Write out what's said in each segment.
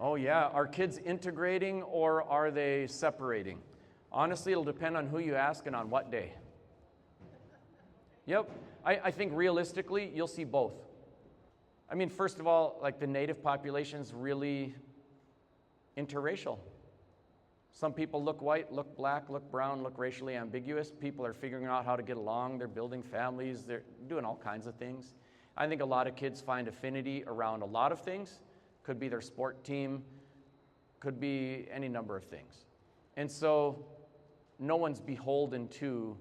Oh yeah, are kids integrating or are they separating? Honestly, it'll depend on who you ask and on what day. Yep, I think realistically, you'll see both. I mean, first of all, like the native population's really interracial. Some people look white, look black, look brown, look racially ambiguous. People are figuring out how to get along. They're building families. They're doing all kinds of things. I think a lot of kids find affinity around a lot of things. Could be their sport team, could be any number of things. And so no one's beholden to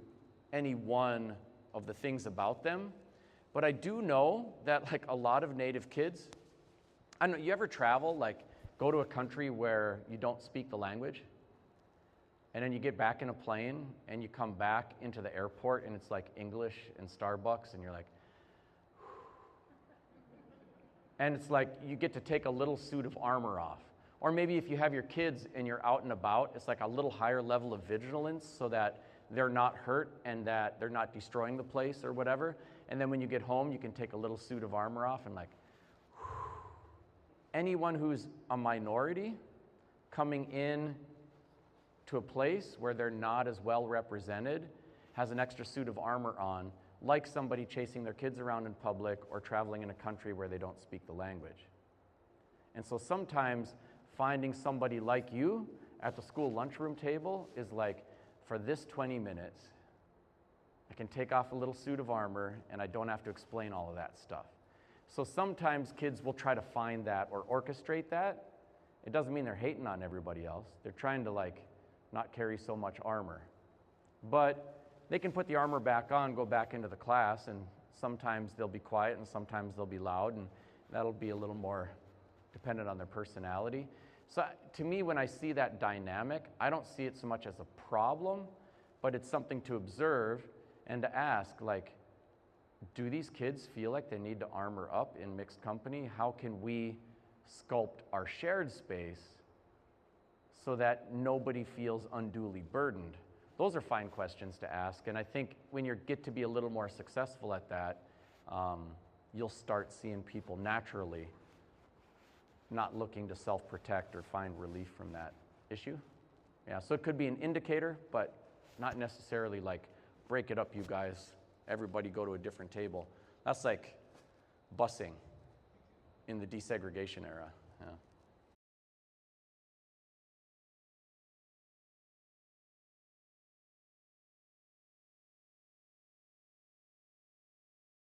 any one of the things about them. But I do know that like a lot of Native kids, I don't know, you ever travel, like go to a country where you don't speak the language? And then you get back in a plane and you come back into the airport and it's like English and Starbucks and you're like, and it's like you get to take a little suit of armor off. Or maybe if you have your kids and you're out and about, it's like a little higher level of vigilance so that they're not hurt and that they're not destroying the place or whatever. And then when you get home, you can take a little suit of armor off and like, anyone who's a minority coming in to a place where they're not as well represented has an extra suit of armor on, like somebody chasing their kids around in public or traveling in a country where they don't speak the language. And so sometimes finding somebody like you at the school lunchroom table is like, for this 20 minutes, I can take off a little suit of armor and I don't have to explain all of that stuff. So sometimes kids will try to find that or orchestrate that. It doesn't mean they're hating on everybody else. They're trying to like not carry so much armor. But they can put the armor back on, go back into the class, and sometimes they'll be quiet and sometimes they'll be loud, and that'll be a little more dependent on their personality. So to me, when I see that dynamic, I don't see it so much as a problem, but it's something to observe and to ask, like, do these kids feel like they need to armor up in mixed company? How can we sculpt our shared space so that nobody feels unduly burdened? Those are fine questions to ask, and I think when you get to be a little more successful at that, you'll start seeing people naturally not looking to self-protect or find relief from that issue. Yeah, so it could be an indicator, but not necessarily like, break it up, you guys, everybody go to a different table. That's like busing in the desegregation era. Yeah.